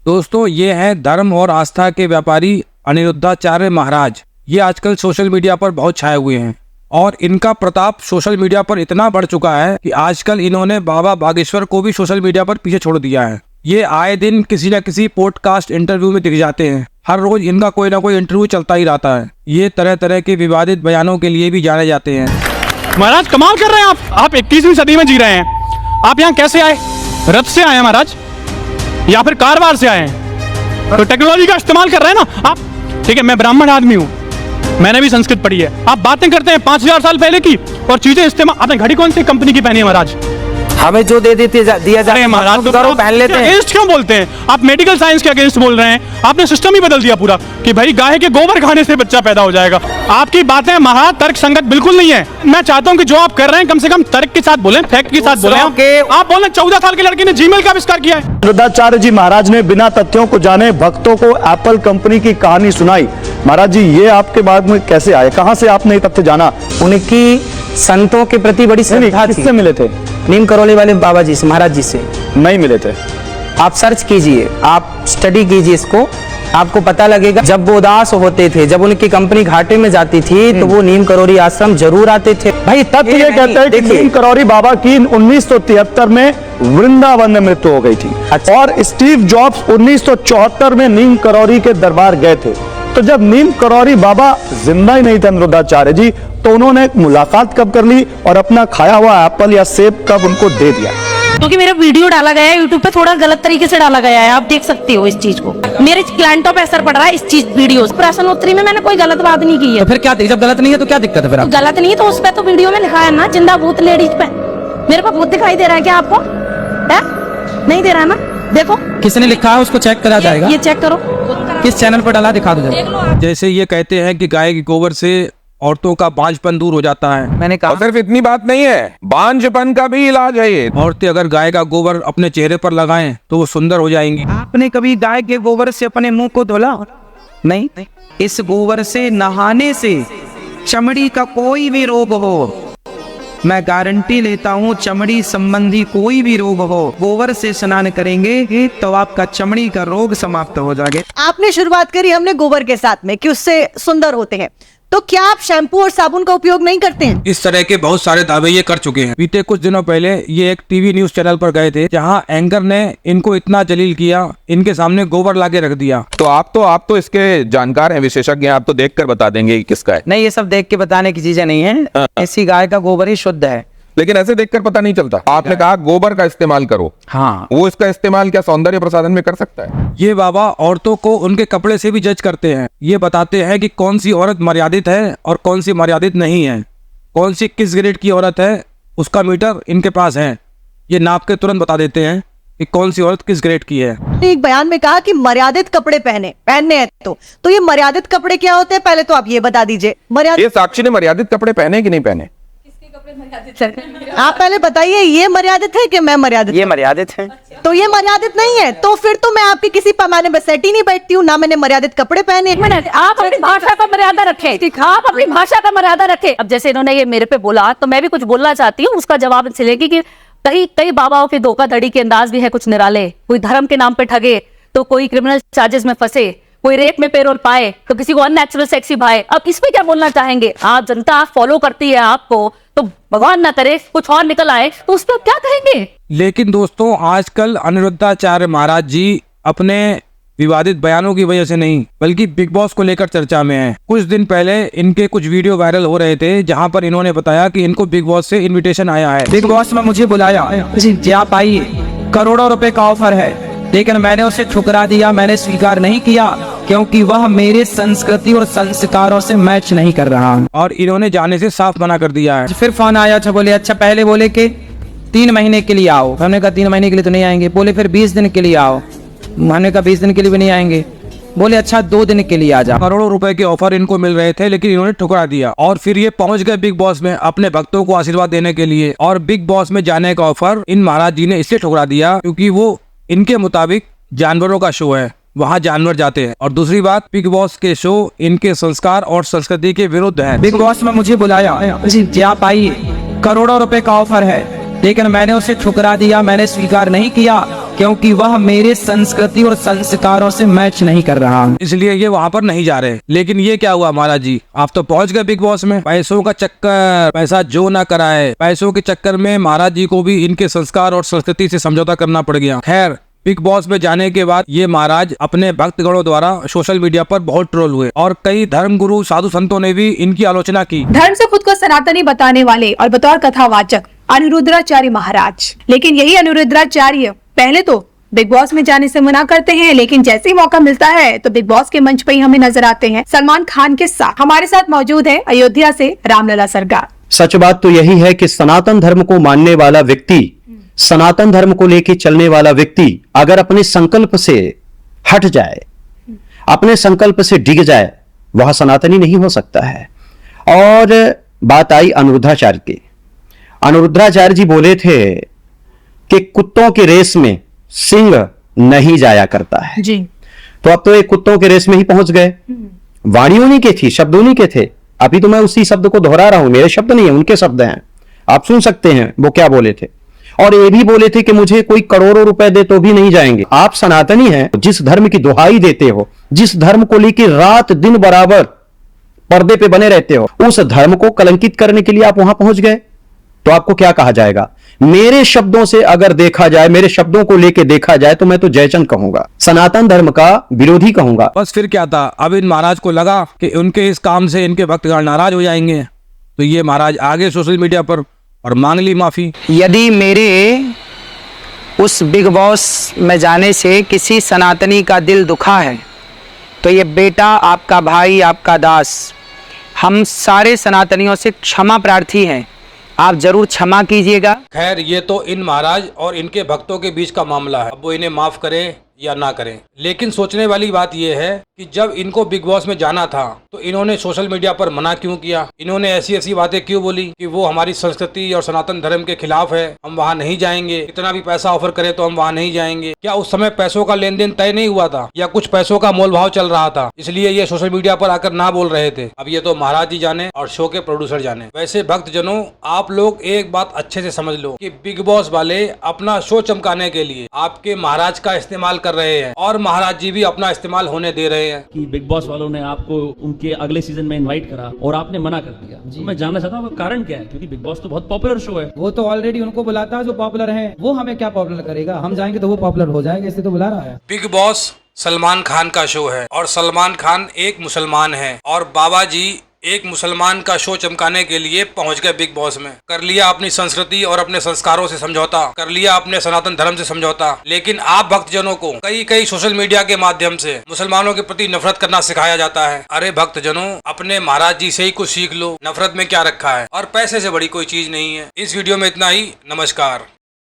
दोस्तों ये हैं धर्म और आस्था के व्यापारी अनिरुद्धाचार्य महाराज। ये आजकल सोशल मीडिया पर बहुत छाए हुए हैं और इनका प्रताप सोशल मीडिया पर इतना बढ़ चुका है कि आजकल इन्होंने बाबा बागेश्वर को भी सोशल मीडिया पर पीछे छोड़ दिया है। ये आए दिन किसी न किसी पॉडकास्ट इंटरव्यू में दिख जाते हैं। हर रोज इनका कोई ना कोई इंटरव्यू चलता ही रहता है। ये तरह तरह के विवादित बयानों के लिए भी जाने जाते हैं। महाराज कमाल कर रहे हैं आप 21वीं सदी में जी रहे हैं। आप यहाँ कैसे आए? रथ से आए हैं महाराज या फिर कारवार से आए हैं? तो टेक्नोलॉजी का इस्तेमाल कर रहे हैं ना आप। ठीक है, मैं ब्राह्मण आदमी हूँ, मैंने भी संस्कृत पढ़ी है। आप बातें करते हैं 5000 साल पहले की और चीजें इस्तेमाल। आपने घड़ी कौन सी कंपनी की पहनी है महाराज? हमें जो दे देते दिया जाए महाराज तो पहन लेते हैं। अगेंस्ट क्यों बोलते हैं आप? मेडिकल साइंस के अगेंस्ट बोल रहे हैं। आपने सिस्टम ही बदल दिया पूरा कि भाई गाय के गोबर खाने से बच्चा पैदा हो जाएगा। आपकी बातें महाराज तर्क संगत बिल्कुल नहीं है। मैं चाहता हूं कि जो आप कर रहे हैं कम से कम तर्क के साथ बोलें, फैक्ट के साथ बोलें। आप बोल रहे 14 साल के लड़के ने जीमेल का आविष्कार किया है। अनिरुद्धाचार्य जी महाराज ने बिना तथ्यों को जाने भक्तों को एप्पल कंपनी की कहानी सुनाई। महाराज जी ये आपके बाद में कैसे आए? कहां से आपने ये तथ्य जाना? उनकी संतों के प्रति बड़ी श्रद्धा थी। किससे मिले थे? नीम करौली वाले बाबा जी से, महाराज जी से नहीं मिले थे। आप सर्च कीजिए, आप स्टडी कीजिए इसको, आपको पता लगेगा। जब वो उदास होते थे, जब उनकी कंपनी घाटे में जाती थी तो वो नीम करौरी आश्रम जरूर आते थे। भाई तथ्य ये कहते हैं कि नीम करौरी बाबा की 1973 में वृंदावन में मृत्यु हो गई थी। अच्छा। और स्टीव जॉब्स 1974 में नीम करौरी के दरबार गए थे। तो जब नीम करौरी बाबा जिंदा ही नहीं थे अनिरुद्धाचार्य जी, तो उन्होंने मुलाकात कब कर ली और अपना खाया हुआ एप्पल या सेब कब उनको दे दिया? क्योंकि मेरा वीडियो डाला गया है यूट्यूब पे, थोड़ा गलत तरीके से डाला गया है। आप देख सकते हो इस चीज को। मेरे क्लाइंटों पे असर पड़ रहा है इस चीज वीडियो। प्रश्नोत्तरी में मैंने कोई गलत बात नहीं की है। तो फिर क्या, जब गलत नहीं है तो क्या दिक्कत है? फिर आप गलत नहीं है तो उस पे तो वीडियो में लिखा है ना, जिंदा भूत लेडीज पे। मेरे को भूत दिखाई दे रहा है क्या आपको? है? नहीं दे रहा है ना? देखो किसने लिखा है उसको चेक करा जाएगा। ये चेक करो किस चैनल पर डाला, दिखा दो जरा। जैसे ये कहते हैं कि गाय के गोबर से औरतों का बांझपन दूर हो जाता है। मैंने कहा सिर्फ इतनी बात नहीं है, बांझपन का भी इलाज है ये। औरतें अगर गाय का गोबर अपने चेहरे पर लगाएं तो वो सुंदर हो जाएंगी। आपने कभी गाय के गोबर से अपने मुंह को धोला? नहीं। इस गोबर से नहाने से चमड़ी का कोई भी रोग हो, मैं गारंटी लेता हूँ, चमड़ी संबंधी कोई भी रोग हो, गोबर से स्नान करेंगे तो आपका चमड़ी का रोग समाप्त हो जाएगा। आपने शुरुआत करी हमने गोबर के साथ में कि उससे सुंदर होते हैं, तो क्या आप शैम्पू और साबुन का उपयोग नहीं करते हैं? इस तरह के बहुत सारे दावे ये कर चुके हैं। बीते कुछ दिनों पहले ये एक टीवी न्यूज चैनल पर गए थे, जहां एंकर ने इनको इतना जलील किया, इनके सामने गोबर लाके रख दिया। तो आप तो इसके जानकार हैं, विशेषज्ञ हैं, आप तो देखकर बता देंगे कि किसका है। नहीं, ये सब देख के बताने की चीजें नहीं है। ऐसी गाय का गोबर ही शुद्ध है। लेकिन ऐसे देखकर पता नहीं चलता। आपने कहा गोबर का इस्तेमाल करो, हाँ, वो इसका इस्तेमाल क्या सौंदर्य प्रसाधन में कर सकता है? ये बाबा औरतों को उनके कपड़े से भी जज करते हैं। ये बताते हैं कि कौन सी औरत मर्यादित है और कौन सी मर्यादित नहीं है, कौन सी किस ग्रेड की औरत है, उसका मीटर इनके पास है। ये नाप के तुरंत बता देते हैं कि कौन सी औरत किस ग्रेड की है। एक बयान में कहा कि मर्यादित कपड़े पहनने हैं, तो ये मर्यादित कपड़े क्या होते हैं? पहले तो आप ये बता दीजिए। ये साक्षी ने मर्यादित कपड़े पहने कि नहीं पहने? आप पहले बताइए, ये मर्यादित है कि मैं मर्यादित? ये मर्यादित है। तो ये मर्यादित नहीं है, तो फिर तो मैं आपके किसी पैमाने में सेट ही नहीं बैठती हूँ, ना मैंने मर्यादित कपड़े पहने। आप अपनी भाषा का मर्यादा रखें। आप अपनी भाषा का मर्यादा रखें। अब जैसे इन्होंने ये मेरे पे बोला तो मैं भी कुछ बोलना चाहती हूँ, उसका जवाब इनसे लेगी कि कई बाबाओं के धोखाधड़ी के अंदाज भी है कुछ निराले। कोई धर्म के नाम पे ठगे तो कोई क्रिमिनल चार्जेस में फंसे, कोई रेप में पेरोल पाए तो किसी को अननेचुरल सेक्सी भाए। अब इस पे क्या बोलना चाहेंगे? आप जनता फॉलो करती है आपको, तो भगवान ना करे कुछ और निकल आए तो उस पर क्या कहेंगे? लेकिन दोस्तों आजकल अनिरुद्धाचार्य महाराज जी अपने विवादित बयानों की वजह से नहीं बल्कि बिग बॉस को लेकर चर्चा में हैं। कुछ दिन पहले इनके कुछ वीडियो वायरल हो रहे थे, जहां पर इन्होंने बताया कि इनको बिग बॉस से इनविटेशन आया है। बिग बॉस में मुझे बुलाया जी, आप आइए, करोड़ों रुपए का ऑफर है, लेकिन मैंने उसे ठुकरा दिया। मैंने स्वीकार नहीं किया क्योंकि वह मेरे संस्कृति और संस्कारों से मैच नहीं कर रहा। और इन्होंने जाने से साफ मना कर दिया है। फिर फोन आया, अच्छा बोले, अच्छा पहले बोले कि 3 महीने के लिए आओ। हमने कहा 3 महीने के लिए तो नहीं आएंगे। बोले फिर 20 दिन के लिए आओ। हमने कहा 20 दिन के लिए भी नहीं आएंगे। बोले अच्छा 2 दिन के लिए आ जाओ। करोड़ों रुपए के ऑफर इनको मिल रहे थे, लेकिन इन्होंने ठुकरा दिया। और फिर ये पहुंच गए बिग बॉस में अपने भक्तों को आशीर्वाद देने के लिए। और बिग बॉस में जाने का ऑफर इन महाराज जी ने इसलिए ठुकरा दिया क्योंकि वो इनके मुताबिक जानवरों का शो है, वहाँ जानवर जाते हैं। और दूसरी बात, बिग बॉस के शो इनके संस्कार और संस्कृति के विरुद्ध है। बिग बॉस में मुझे बुलाया जी, आप आइए, करोड़ों रुपए का ऑफर है, लेकिन मैंने उसे ठुकरा दिया, मैंने स्वीकार नहीं किया, क्योंकि वह मेरे संस्कृति और संस्कारों से मैच नहीं कर रहा। इसलिए ये वहां पर नहीं जा रहे। लेकिन ये क्या हुआ महाराज जी, आप तो पहुंच गए बिग बॉस में। पैसों का चक्कर, पैसा जो ना कराए, पैसों के चक्कर में महाराज जी को भी इनके संस्कार और संस्कृति से समझौता करना पड़ गया। खैर, बिग बॉस में जाने के बाद ये महाराज अपने भक्तगणों द्वारा सोशल मीडिया पर बहुत ट्रोल हुए और कई धर्मगुरु साधु संतों ने भी इनकी आलोचना की। धर्म से खुद को सनातनी बताने वाले और बतौर कथावाचक अनिरुद्धाचार्य महाराज, लेकिन यही अनिरुद्धाचार्य पहले तो बिग बॉस में जाने से मना करते हैं, लेकिन जैसे ही मौका मिलता है तो बिग बॉस के मंच पर ही हमें नजर आते हैं सलमान खान के साथ। हमारे साथ मौजूद है अयोध्या से रामलला सरकार। सच बात तो यही है कि सनातन धर्म को मानने वाला व्यक्ति, सनातन धर्म को लेकर चलने वाला व्यक्ति अगर अपने संकल्प से हट जाए, अपने संकल्प से डिग जाए, वह सनातनी नहीं हो सकता है। और बात आई अनिरुद्धाचार्य की। अनिरुद्धाचार्य जी बोले थे कि कुत्तों की रेस में सिंह नहीं जाया करता है जी। तो अब तो एक कुत्तों के रेस में ही पहुंच गए। वाणी उन्हीं की थी, शब्द उन्हीं के थे। अभी तो मैं उसी शब्द को दोहरा रहा हूं, मेरे शब्द नहीं है, उनके शब्द हैं। आप सुन सकते हैं वो क्या बोले थे। और ये भी बोले थे कि मुझे कोई करोड़ों रुपए दे तो भी नहीं जाएंगे। आप सनातनी हैं, जिस धर्म की दुहाई देते हो, जिस धर्म को लेकर रात दिन बराबर पर्दे पे बने रहते हो, उस धर्म को कलंकित करने के लिए आप वहां पहुंच गए, तो आपको क्या कहा जाएगा? मेरे शब्दों से अगर देखा जाए, मेरे शब्दों को लेके देखा जाए, तो मैं तो जयचंद कहूंगा, सनातन धर्म का विरोधी कहूंगा। बस फिर क्या था, अब इन महाराज को लगा कि उनके इस काम से इनके भक्तगण नाराज हो जाएंगे, तो ये महाराज आगे सोशल मीडिया पर और मांग ली माफी। यदि मेरे उस बिग बॉस में जाने से किसी सनातनी का दिल दुखा है, तो ये बेटा, आपका भाई, आपका दास, हम सारे सनातनियों से क्षमा प्रार्थी हैं। आप जरूर क्षमा कीजिएगा। खैर, ये तो इन महाराज और इनके भक्तों के बीच का मामला है, अब वो इन्हें माफ करें या ना करें। लेकिन सोचने वाली बात यह है कि जब इनको बिग बॉस में जाना था तो इन्होंने सोशल मीडिया पर मना क्यों किया? इन्होंने ऐसी ऐसी बातें क्यों बोली कि वो हमारी संस्कृति और सनातन धर्म के खिलाफ है, हम वहाँ नहीं जाएंगे, कितना भी पैसा ऑफर करे तो हम वहाँ नहीं जाएंगे। क्या उस समय पैसों का लेन देन तय नहीं हुआ था, या कुछ पैसों का मोल भाव चल रहा था, इसलिए ये सोशल मीडिया पर आकर ना बोल रहे थे? अब ये तो महाराज जी जाने और शो के प्रोड्यूसर जाने। वैसे भक्तजनों, आप लोग एक बात अच्छे से समझ लो कि बिग बॉस वाले अपना शो चमकाने के लिए आपके महाराज का इस्तेमाल कर रहे हैं और महाराज जी भी अपना इस्तेमाल होने दे रहे हैं। कि बिग बॉस वालों ने आपको उनके अगले सीजन में इनवाइट करा और आपने मना कर दिया। तो मैं जानना चाहता हूँ कारण क्या है, क्योंकि बिग बॉस तो बहुत पॉपुलर शो है। वो तो ऑलरेडी उनको बुलाता है जो पॉपुलर है, वो हमें क्या पॉपुलर करेगा? हम जाएंगे तो वो पॉपुलर हो जाएगा, इसलिए तो बुला रहा है। बिग बॉस सलमान खान का शो है और सलमान खान एक मुसलमान है और बाबा जी एक मुसलमान का शो चमकाने के लिए पहुंच गए बिग बॉस में। कर लिया अपनी संस्कृति और अपने संस्कारों से समझौता, कर लिया अपने सनातन धर्म से समझौता। लेकिन आप भक्तजनों को कई सोशल मीडिया के माध्यम से मुसलमानों के प्रति नफरत करना सिखाया जाता है। अरे भक्तजनों, अपने महाराज जी से ही कुछ सीख लो, नफरत में क्या रखा है, और पैसे से बड़ी कोई चीज नहीं है। इस वीडियो में इतना ही। नमस्कार।